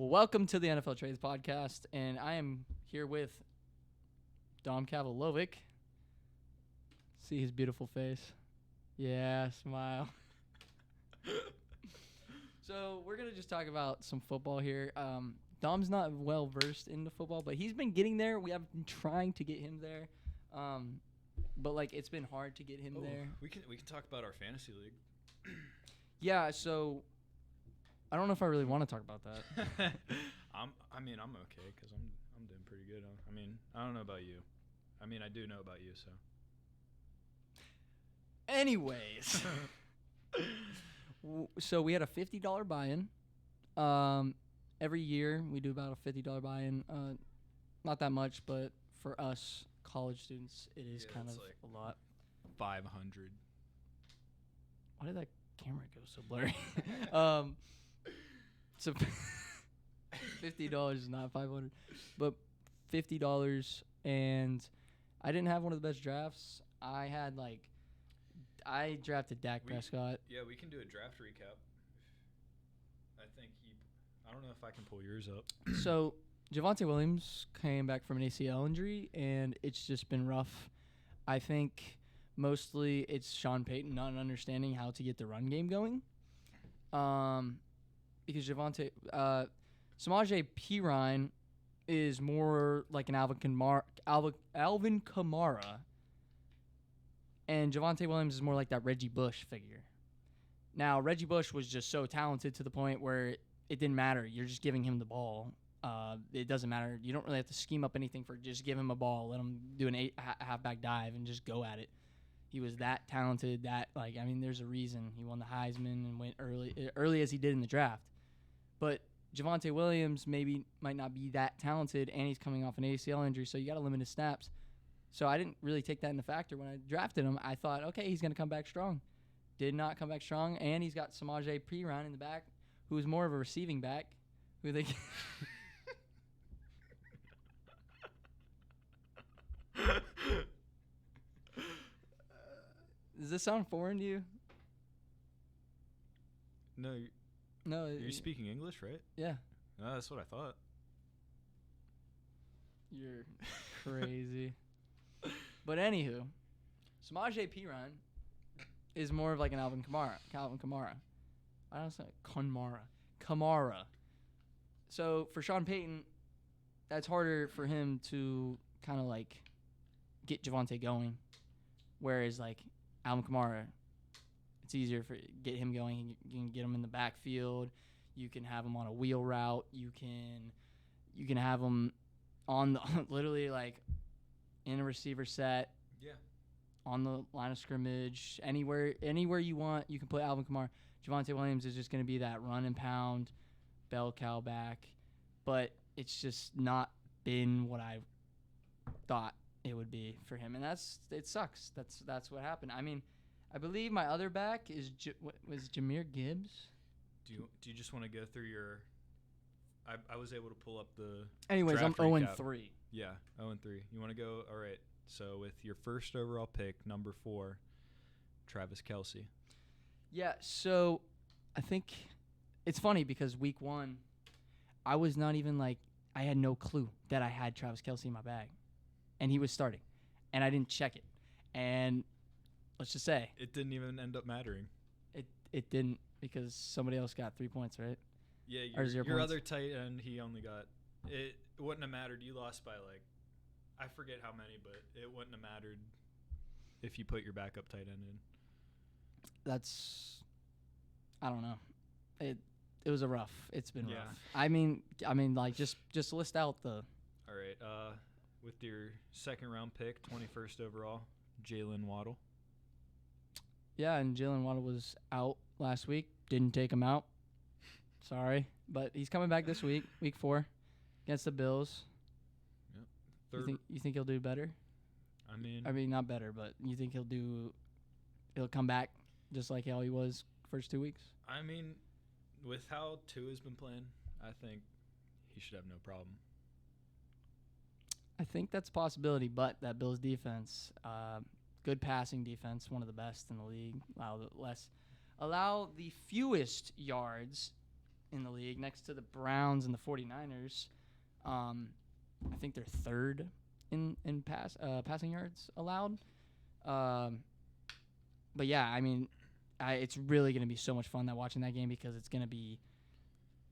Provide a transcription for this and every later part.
Well, welcome to the NFL Trades Podcast, and I am here with Dom Kavalovic. See his beautiful face. Yeah, smile. So we're going to just talk about some football here. Dom's not well versed into football, but he's been getting there. We have been trying to get him there. But it's been hard to get him there. We can talk about our fantasy league. Yeah, so I don't know if I really want to talk about that. I'm okay because I'm doing pretty good. I don't know about you. I do know about you, so. Anyways. So we had a $50 buy-in. Every year we do about a $50 buy-in. Not that much, but for us college students, it is kind of like a lot. 500. Why did that camera go so blurry? So $50 is not $500, but $50, and I didn't have one of the best drafts. I drafted Dak Prescott. Yeah, we can do a draft recap. I don't know if I can pull yours up. So Javonte Williams came back from an ACL injury, and it's just been rough. I think mostly it's Sean Payton not understanding how to get the run game going. Because Samaje Perine is more like an Alvin Kamara, and Javonte Williams is more like that Reggie Bush figure. Now, Reggie Bush was just so talented to the point where it didn't matter. You're just giving him the ball. It doesn't matter. You don't really have to scheme up anything for just give him a ball, let him do an halfback dive, and just go at it. He was that talented. There's a reason he won the Heisman and went early as he did in the draft. But Javonte Williams might not be that talented, and he's coming off an ACL injury, so you got to limit his snaps. So I didn't really take that into factor when I drafted him. I thought, okay, he's going to come back strong. Did not come back strong, and he's got Samaje Perine in the back, who is more of a receiving back. Who they Does this sound foreign to you? No. No. You're speaking English, right? Yeah. No, that's what I thought. You're crazy. But anywho, Samaje Perine is more of like an Calvin Kamara. I don't say Kamara. So for Sean Payton, that's harder for him to kind of get Javonte going. Whereas Alvin Kamara, it's easier for get him going. You can get him in the backfield. You can have him on a wheel route. You can have him on the literally in a receiver set. Yeah. On the line of scrimmage, anywhere you want, you can put Alvin Kamara. Javonte Williams is just going to be that run and pound, bell cow back, but it's just not been what I thought it would be for him, and it sucks. That's what happened. I believe my other back was Jahmyr Gibbs. Do you just want to go through your? I was able to pull up the. Anyways, I'm 0-3. Yeah, 0-3. You want to go? All right. So with your first overall pick, number 4, Travis Kelce. Yeah. So I think it's funny because week 1, I was not even I had no clue that I had Travis Kelce in my bag. And he was starting, and I didn't check it. And let's just say it didn't even end up mattering. It didn't because somebody else got 3 points, right? Yeah, or 0 your points. Other tight end, he only got it. Wouldn't have mattered. You lost by I forget how many, but it wouldn't have mattered if you put your backup tight end in. I don't know. It was it's been rough. Just list out the. All right. With your second round pick, 21st overall, Jalen Waddle. Yeah, and Jalen Waddle was out last week. Didn't take him out. Sorry. But he's coming back this week, week 4, against the Bills. Yep. Third. You think he'll do better? Not better, but you think he'll come back just like how he was first 2 weeks? With how Tua's been playing, I think he should have no problem. I think that's a possibility, but that Bills defense, good passing defense, one of the best in the league. Allow the fewest yards in the league, next to the Browns and the 49ers. I think they're third in passing yards allowed. But yeah, I mean, it's really going to be so much fun watching that game because it's going to be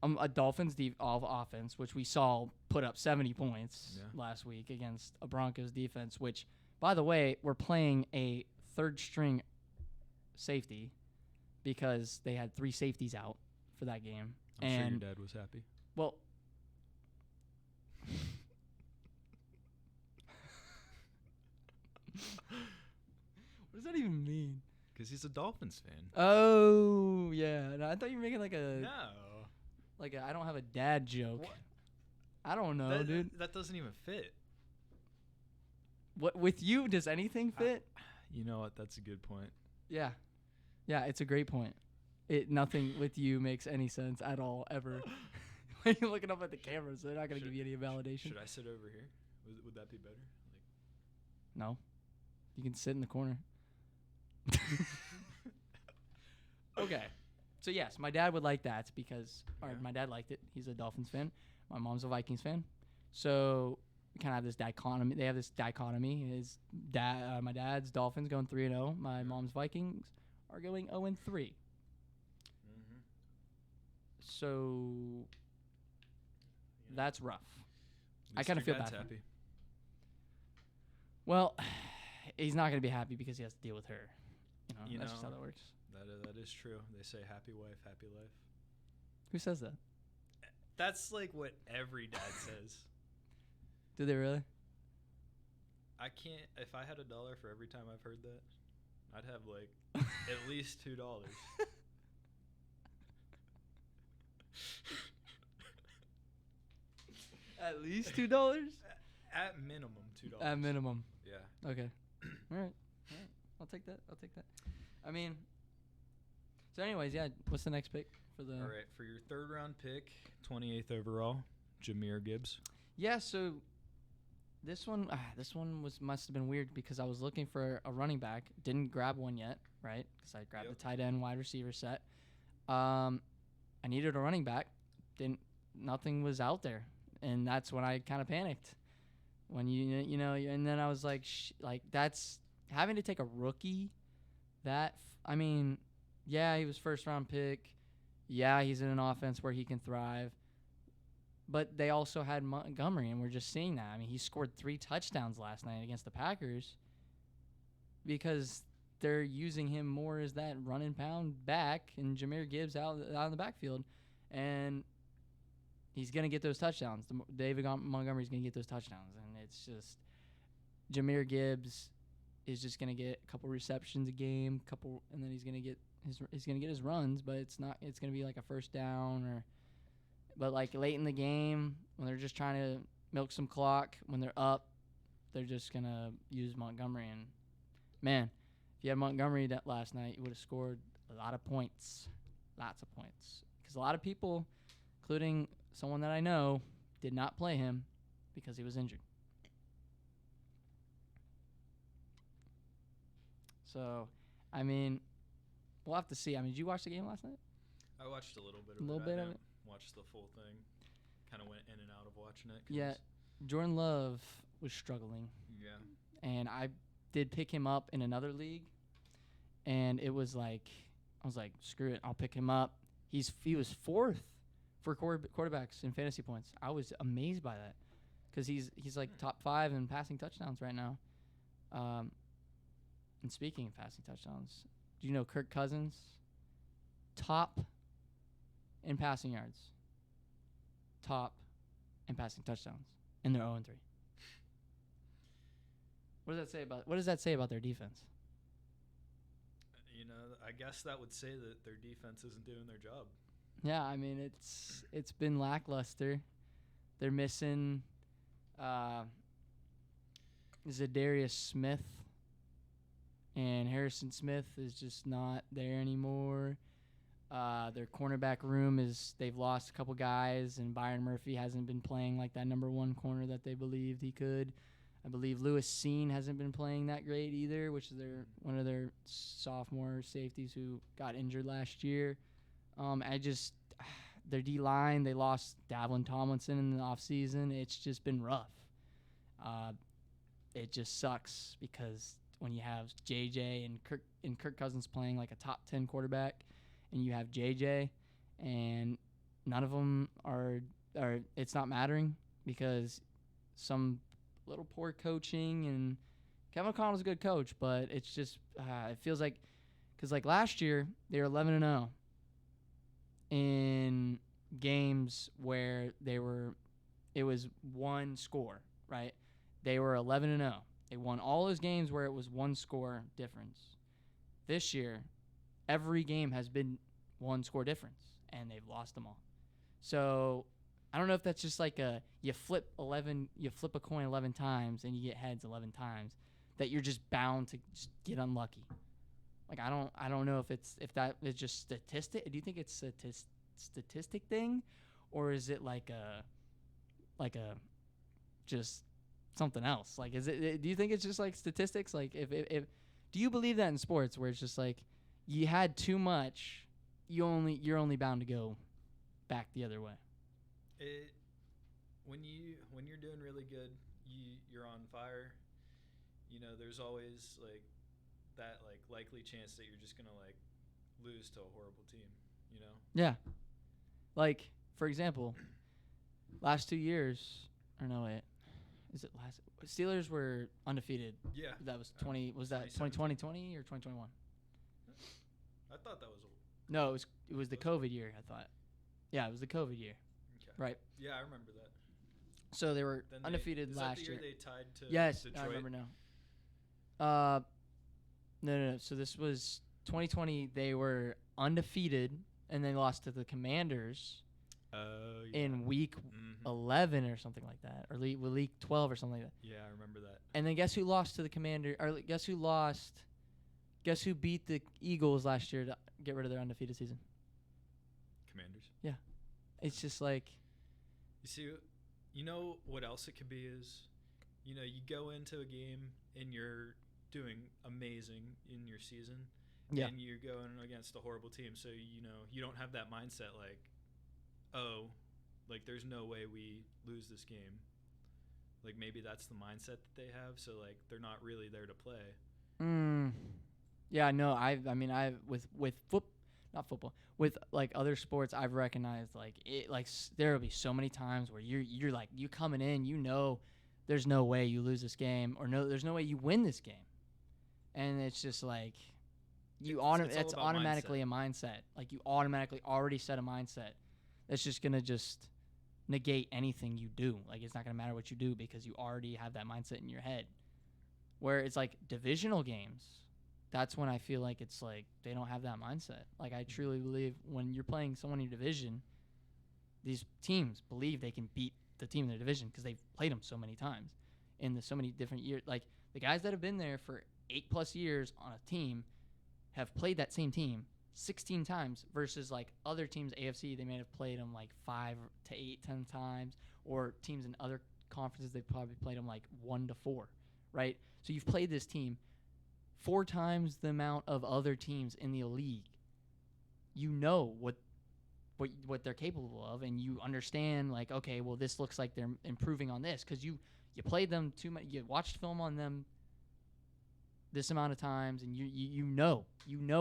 a Dolphins offense, which we saw put up 70 points last week against a Broncos defense, which, by the way, we're playing a third-string safety because they had 3 safeties out for that game. I'm sure your dad was happy. Well, what does that even mean? Because he's a Dolphins fan. Oh, yeah. No, I thought you were making like a... No. Like I don't have a dad joke. What? I don't know, dude. That doesn't even fit. What with you? Does anything fit? You know what? That's a good point. Yeah, it's a great point. Nothing with you makes any sense at all ever. When you're looking up at the cameras, they're not gonna give you any validation. Should I sit over here? Would that be better? No, you can sit in the corner. Okay. So, yes, my dad would like that because my dad liked it. He's a Dolphins fan. My mom's a Vikings fan. So, we kind of have this dichotomy. They have this dichotomy. My dad's Dolphins going 3-0. My mom's Vikings are going 0-3. Mm-hmm. So, that's rough. I kind of feel bad. Happy. Well, he's not going to be happy because he has to deal with her. That's just how that works. That is true. They say happy wife, happy life. Who says that? That's like what every dad says. Do they really? I can't. If I had $1 for every time I've heard that, I'd have like at least $2. At least $2? At minimum $2. At minimum. Yeah. Okay. All right. I'll take that. I mean, so anyways, yeah, what's the next pick for the... All right, for your 3rd round pick, 28th overall, Jahmyr Gibbs. Yeah, so this one must have been weird because I was looking for a running back, didn't grab one yet, right? Because I grabbed the tight end wide receiver set. I needed a running back, nothing was out there, and that's when I kind of panicked. When and then I was like, that's having to take a rookie. I mean, yeah, he was 1st round pick. Yeah, he's in an offense where he can thrive. But they also had Montgomery, and we're just seeing that. I mean, he scored 3 touchdowns last night against the Packers because they're using him more as that run and pound back, and Jahmyr Gibbs out in the backfield. And he's going to get those touchdowns. David Montgomery's going to get those touchdowns. And it's just Jahmyr Gibbs is just going to get a couple receptions a game, and then he's going to get his runs, but it's going to be like a first down but like late in the game when they're just trying to milk some clock, when they're up, they're just going to use Montgomery. And man, if you had Montgomery that last night, you would have scored a lot of points. Lots of points. Because a lot of people, including someone that I know, did not play him because he was injured. So, I mean, we'll have to see. I mean, did you watch the game last night? I watched a little bit of it. A little bit of it? Watched the full thing. Kind of went in and out of watching it. Yeah, Jordan Love was struggling. Yeah. And I did pick him up in another league, and it was like, I was like, screw it, I'll pick him up. He was 4th for quarterbacks in fantasy points. I was amazed by that because he's like top 5 in passing touchdowns right now. And speaking of passing touchdowns, do you know Kirk Cousins? Top in passing yards. Top in passing touchdowns. And they're 0-3. What does that say about their defense? I guess that would say that their defense isn't doing their job. Yeah, I mean it's been lackluster. They're missing Zadarius Smith, and Harrison Smith is just not there anymore. Their cornerback room they've lost a couple guys, and Byron Murphy hasn't been playing like that number 1 corner that they believed he could. I believe Lewis Seen hasn't been playing that great either, which is one of their sophomore safeties who got injured last year. their D line. They lost Davlin Tomlinson in the offseason. It's just been rough. It just sucks because when you have JJ and Kirk Cousins playing like a top 10 quarterback, and you have JJ, and none of them are it's not mattering because some little poor coaching, and Kevin O'Connell's a good coach, but it's just it feels like because like last year they were 11-0 in games where it was one score, right? They were 11-0. They won all those games where it was one score difference. This year, every game has been one score difference, and they've lost them all. So I don't know if that's just like you flip a coin 11 times and you get heads 11 times, that you're just bound to just get unlucky. Like I don't know if that is just statistic. Do you think it's a statistic thing, or is it like a just something else? Like do you think it's just like statistics? Like if do you believe that in sports where it's just like you had too much, you're only bound to go back the other way? When you're doing really good, you're on fire. You know, there's always like that like likely chance that you're just gonna like lose to a horrible team. You know? Yeah. Like for example, last 2 years, or no wait, is it last? Steelers were undefeated. Yeah. That was 20. Was that 2020 or 2021? I thought that was. No, it was the COVID year. I thought. Yeah, it was the COVID year. Okay. Right. Yeah, I remember that. So they were undefeated last year. Is that the year they tied to yes, Detroit? I remember now. No. So this was 2020. They were undefeated, and then lost to the Commanders in week 11 or something like that, or week 12 or something like that. Yeah, I remember that. And then guess who lost to the Commander? Or guess who beat the Eagles last year to get rid of their undefeated season? Commanders. Yeah. It's just like. You see, you know what else it could be is, you know, you go into a game and you're doing amazing in your season. Yeah. And you're going against a horrible team. So, you know, you don't have that mindset like, oh, like there's no way we lose this game. Like maybe that's the mindset that they have. So, like, they're not really there to play. Yeah, no, I mean, not football, with like other sports, I've recognized like it, like there will be so many times where you're like you coming in, you know, there's no way you lose this game, or there's no way you win this game, and it's just like it's automatically mindset. A mindset. Like you automatically already set a mindset that's just gonna just negate anything you do. Like it's not gonna matter what you do because you already have that mindset in your head. Where it's like divisional games. That's when I feel like it's like they don't have that mindset. Like I truly believe when you're playing someone in your division, these teams believe they can beat the team in their division because they've played them so many times in so many different years. Like the guys that have been there for 8+ years on a team have played that same team 16 times versus like other teams, AFC, they may have played them like 5 to 8, 10 times, or teams in other conferences, they've probably played them like 1 to 4, right? So you've played this team 4 times the amount of other teams in the league. You know what they're capable of, and you understand like, okay, well this looks like they're improving on this because you played them too much, you watched film on them this amount of times, and you know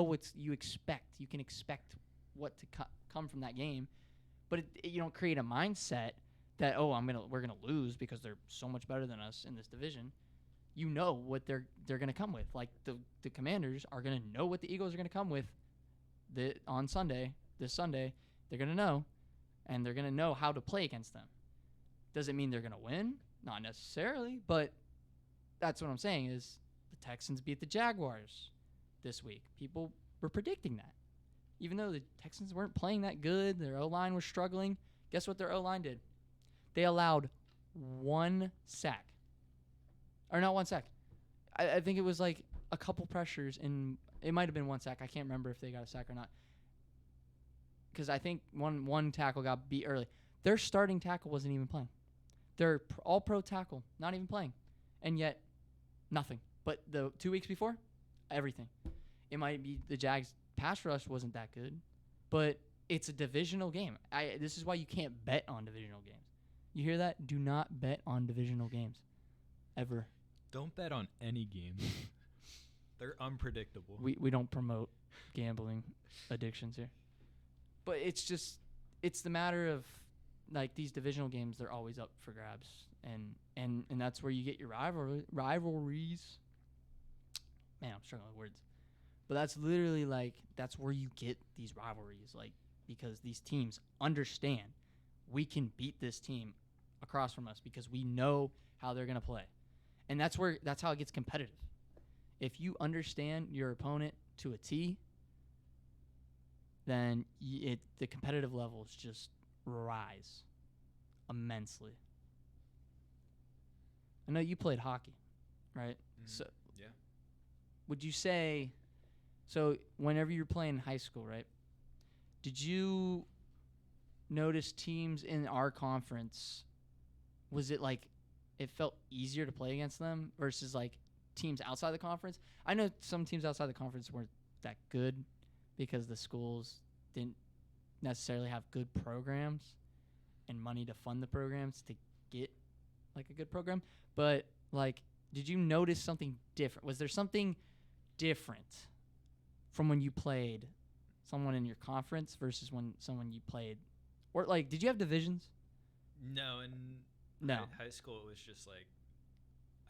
what you expect. You can expect what to come from that game, but you don't create a mindset that we're gonna lose because they're so much better than us in this division. You know what they're going to come with. Like the Commanders are going to know what the Eagles are going to come with on Sunday. This Sunday, they're going to know, and they're going to know how to play against them. Does it mean they're going to win? Not necessarily, but that's what I'm saying is the Texans beat the Jaguars this week. People were predicting that. Even though the Texans weren't playing that good, their O-line was struggling, guess what their O-line did? They allowed 1 sack. Or not 1 sack. I think it was like a couple pressures, and it might have been 1 sack. I can't remember if they got a sack or not. Because I think one tackle got beat early. Their starting tackle wasn't even playing. Their all-pro tackle, not even playing. And yet, nothing. But the 2 weeks before, everything. It might be the Jags' pass rush wasn't that good, but it's a divisional game. This is why you can't bet on divisional games. You hear that? Do not bet on divisional games. Ever. Don't bet on any games. They're unpredictable. We don't promote gambling addictions here. But it's the matter of, like, these divisional games, they're always up for grabs. And that's where you get your rivalries. Man, I'm struggling with words. But that's literally, like, that's where you get these rivalries, like, because these teams understand we can beat this team across from us because we know how they're going to play. And that's how it gets competitive. If you understand your opponent to a T, then the competitive levels just rise immensely. I know you played hockey, right? Mm-hmm. So yeah. would you say, so whenever you're playing in high school, right, did you notice teams in our conference, was it like it felt easier to play against them versus like teams outside the conference? I know some teams outside the conference weren't that good because the schools didn't necessarily have good programs and money to fund the programs to get like a good program. But like, did you notice something different? Was there something different from when you played someone in your conference versus when someone you played, or like, did you have divisions? No, in No. high school it was just like,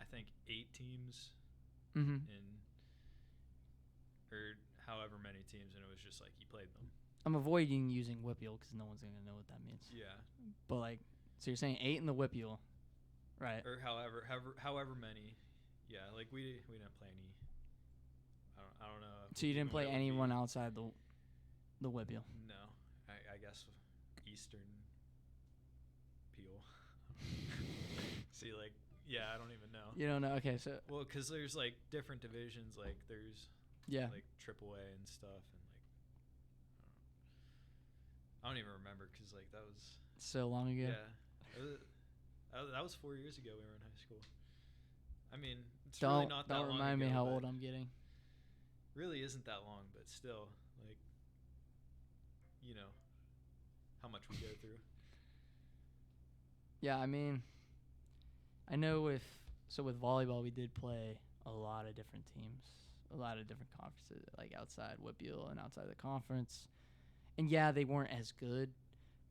I think 8 teams Mm-hmm. or however many teams, and it was just like you played them. I'm avoiding using whippeal because no one's gonna know what that means. Yeah. But like, so you're saying 8 in the whippeal, right? Or however many. Yeah, like we didn't play any. I don't know. So you didn't what play it would be. anyone outside the whippeal. No, I guess Eastern Peel. See, like, yeah, I don't even know. You don't know? Okay, so Well, because there's like different divisions. Like there's yeah. like AAA and stuff, and like I don't even remember because like that was So long ago. that was 4 years ago. We were in high school. I mean, it's really not that long Don't remind me ago, how but old I'm getting. really isn't that long, but still, like, you know, how much we go through. Yeah, I mean, I know with volleyball we did play a lot of different teams, a lot of different conferences, like outside whippeal and outside the conference. And yeah, they weren't as good,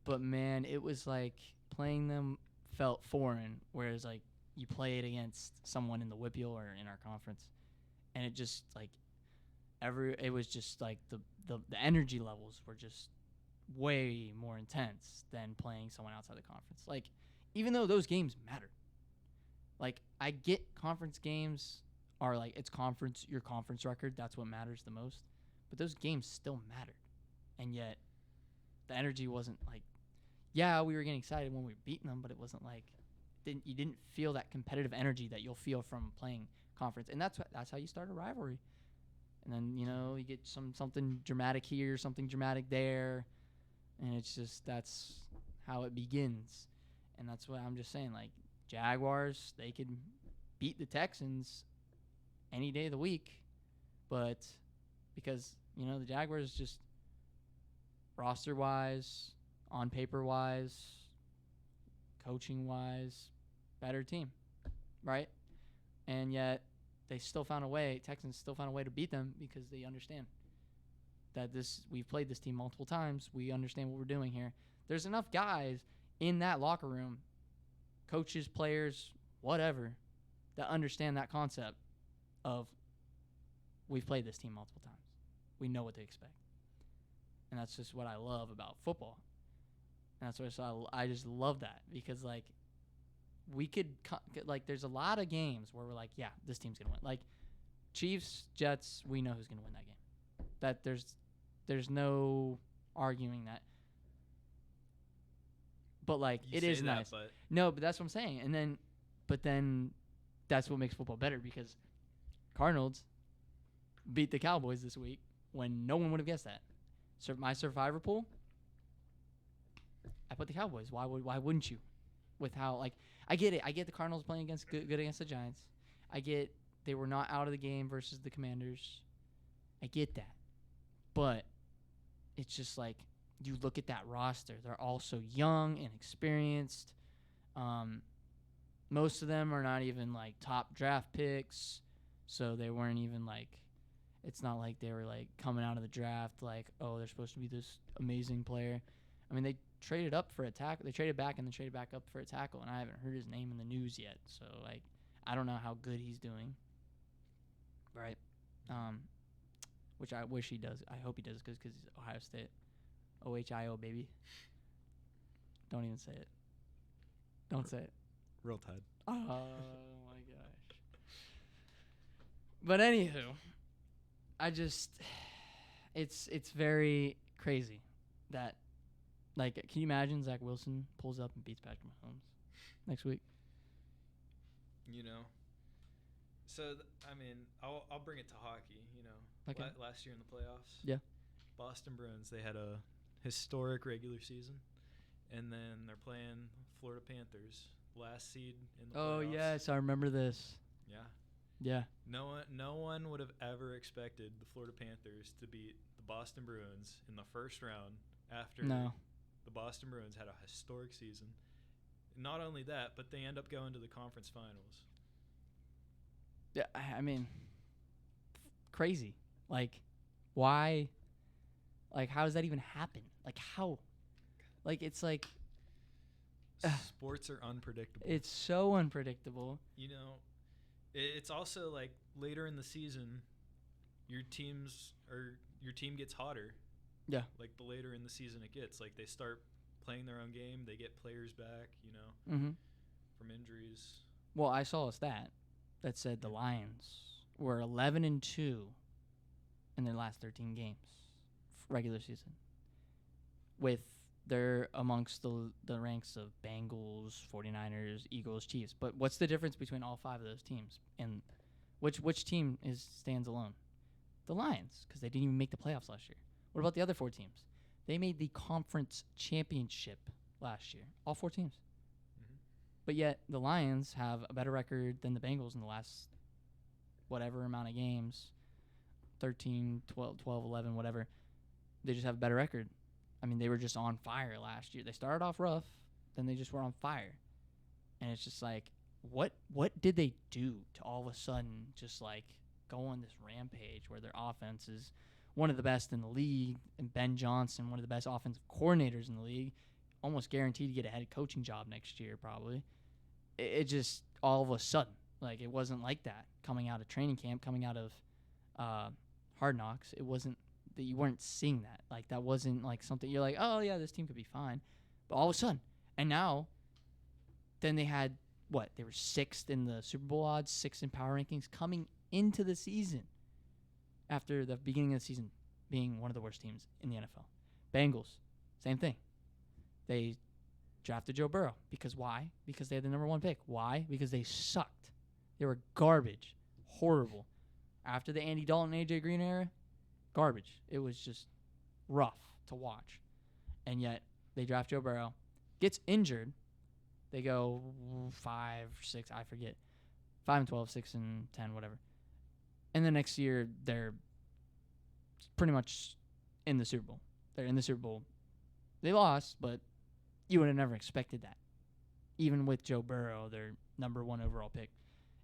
but man, it was like playing them felt foreign, whereas like you play it against someone in the whippeal or in our conference, and it just like it was just like the energy levels were just way more intense than playing someone outside the conference. Like, even though those games matter, like, I get conference games are like, it's your conference record, that's what matters the most, but those games still mattered. And yet the energy wasn't like, yeah, we were getting excited when we were beating them, but it wasn't like you didn't feel that competitive energy that you'll feel from playing conference. And that's how you start a rivalry. And then, you know, you get something dramatic here, something dramatic there, and it's just, that's how it begins. And that's what I'm just saying, like, Jaguars, they could beat the Texans any day of the week, but because, you know, the Jaguars just roster-wise, on paper-wise, coaching-wise, better team, right? And yet Texans still found a way to beat them because they understand that we've played this team multiple times. We understand what we're doing here. There's enough guys in that locker room, coaches, players, whatever, that understand that concept of we've played this team multiple times. We know what to expect. And that's just what I love about football. And that's what I just love that because, like, we could, like, there's a lot of games where we're like, yeah, this team's going to win. Like, Chiefs, Jets, we know who's going to win that game. That there's no arguing that. But, like, it is nice. No, but that's what I'm saying. And then that's what makes football better because Cardinals beat the Cowboys this week when no one would have guessed that. So my survivor pool, I put the Cowboys. Why wouldn't you? With how, like, I get it. I get the Cardinals playing against good against the Giants. I get they were not out of the game versus the Commanders. I get that. But it's just like you look at that roster, they're all so young and experienced. Most of them are not even like top draft picks, so they weren't even like, it's not like they were like coming out of the draft like, oh, they're supposed to be this amazing player. I mean, they traded up for a tackle. They traded back and then traded back up for a tackle, and I haven't heard his name in the news yet. So like, I don't know how good he's doing. Right. Which I wish he does. I hope he does because he's Ohio State. OHIO, baby. Don't even say it. Don't say it. Real Tide. Oh my gosh. But anywho, it's very crazy that, like, can you imagine Zach Wilson pulls up and beats Patrick Mahomes next week? You know. So I mean, I'll bring it to hockey. You know, Okay. Last year in the playoffs. Yeah. Boston Bruins, they had a historic regular season, and then they're playing Florida Panthers, last seed in the playoffs. Oh yes, I remember this. Yeah. Yeah. No one would have ever expected the Florida Panthers to beat the Boston Bruins in the first round after No. the Boston Bruins had a historic season. Not only that, but they end up going to the conference finals. Yeah, I mean, crazy. Like, why? Like, how does that even happen? Like, how? Like, it's like, Sports are unpredictable. it's so unpredictable. You know, it's also like later in the season, your team gets hotter. Yeah. Like the later in the season it gets, like they start playing their own game, they get players back, you know, Mm-hmm. from injuries. Well, I saw a stat that said the Lions were 11-2 in their last 13 games, regular season. They're amongst the ranks of Bengals, 49ers, Eagles, Chiefs. But what's the difference between all five of those teams? And which team stands alone? The Lions, because they didn't even make the playoffs last year. What about the other four teams? They made the conference championship last year. All four teams. Mm-hmm. But yet the Lions have a better record than the Bengals in the last whatever amount of games. 13, 12, 11, whatever. They just have a better record. I mean, they were just on fire last year. They started off rough, then they just were on fire. And it's just like, what did they do to all of a sudden just like go on this rampage where their offense is one of the best in the league, and Ben Johnson, one of the best offensive coordinators in the league, almost guaranteed to get a head coaching job next year probably. It just all of a sudden, like, it wasn't like that coming out of training camp, coming out of Hard Knocks. It wasn't that you weren't seeing that. Like, that wasn't like something you're like, oh yeah, this team could be fine. But all of a sudden, and now, then they had what? They were 6th in the Super Bowl odds, 6th in power rankings coming into the season after the beginning of the season being one of the worst teams in the NFL. Bengals, same thing. They drafted Joe Burrow. Because why? Because they had the number 1 pick. Why? Because they sucked. They were garbage. Horrible. After the Andy Dalton, AJ Green era, garbage. It was just rough to watch. And yet, they draft Joe Burrow. Gets injured. They go 5, 6, I forget. 5-12, 6-10, whatever. And the next year, they're pretty much in the Super Bowl. They're in the Super Bowl. They lost, but you would have never expected that. Even with Joe Burrow, their number 1 overall pick.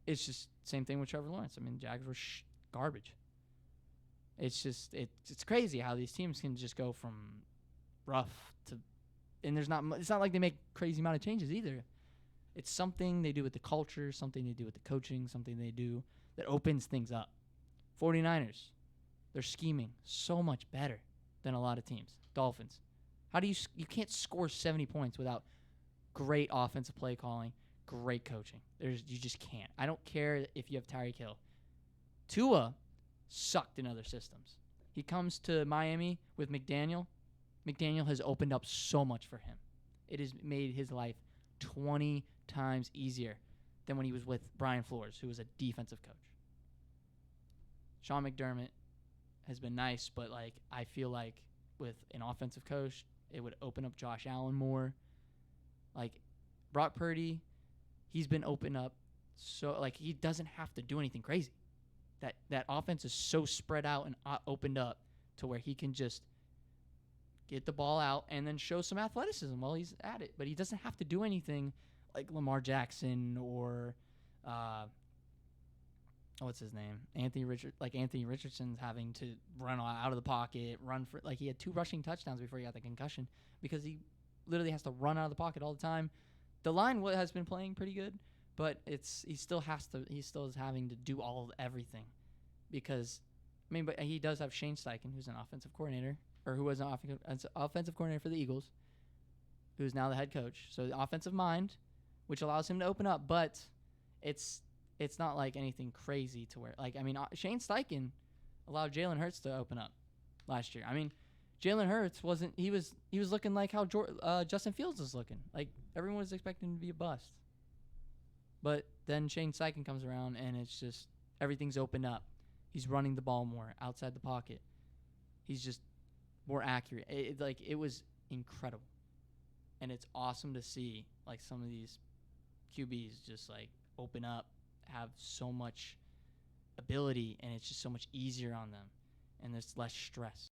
It's just same thing with Trevor Lawrence. I mean, Jags were garbage. It's just it's crazy how these teams can just go from rough to, and it's not like they make crazy amount of changes either. It's something they do with the culture, something they do with the coaching, something they do that opens things up. 49ers, they're scheming so much better than a lot of teams. Dolphins, how do you can't score 70 points without great offensive play calling, great coaching. You just can't. I don't care if you have Tyreek Hill. Tua sucked in other systems. He comes to Miami with McDaniel. McDaniel has opened up so much for him. It has made his life 20 times easier than when he was with Brian Flores, who was a defensive coach. Sean McDermott has been nice, but like I feel like with an offensive coach, it would open up Josh Allen more. Like Brock Purdy, he's been opened up so like he doesn't have to do anything crazy. That offense is so spread out and opened up to where he can just get the ball out, and then show some athleticism while he's at it. But he doesn't have to do anything like Lamar Jackson or what's his name? Anthony Richardson's having to run out of the pocket, run for he had 2 rushing touchdowns before he got the concussion because he literally has to run out of the pocket all the time. The line has been playing pretty good, but he still is having to do everything because but he does have Shane Steichen, who's an offensive coordinator, or who was an offensive coordinator for the Eagles, who's now the head coach. So the offensive mind, which allows him to open up, but it's not like anything crazy to where Shane Steichen allowed Jalen Hurts to open up last year. Jalen Hurts wasn't. He was looking like how Justin Fields was looking. Like everyone was expecting him to be a bust. But then Shane Steichen comes around and it's just everything's opened up. He's running the ball more outside the pocket. He's just more accurate. It was incredible, and it's awesome to see some of these QBs just open up, have so much ability, and it's just so much easier on them, and there's less stress.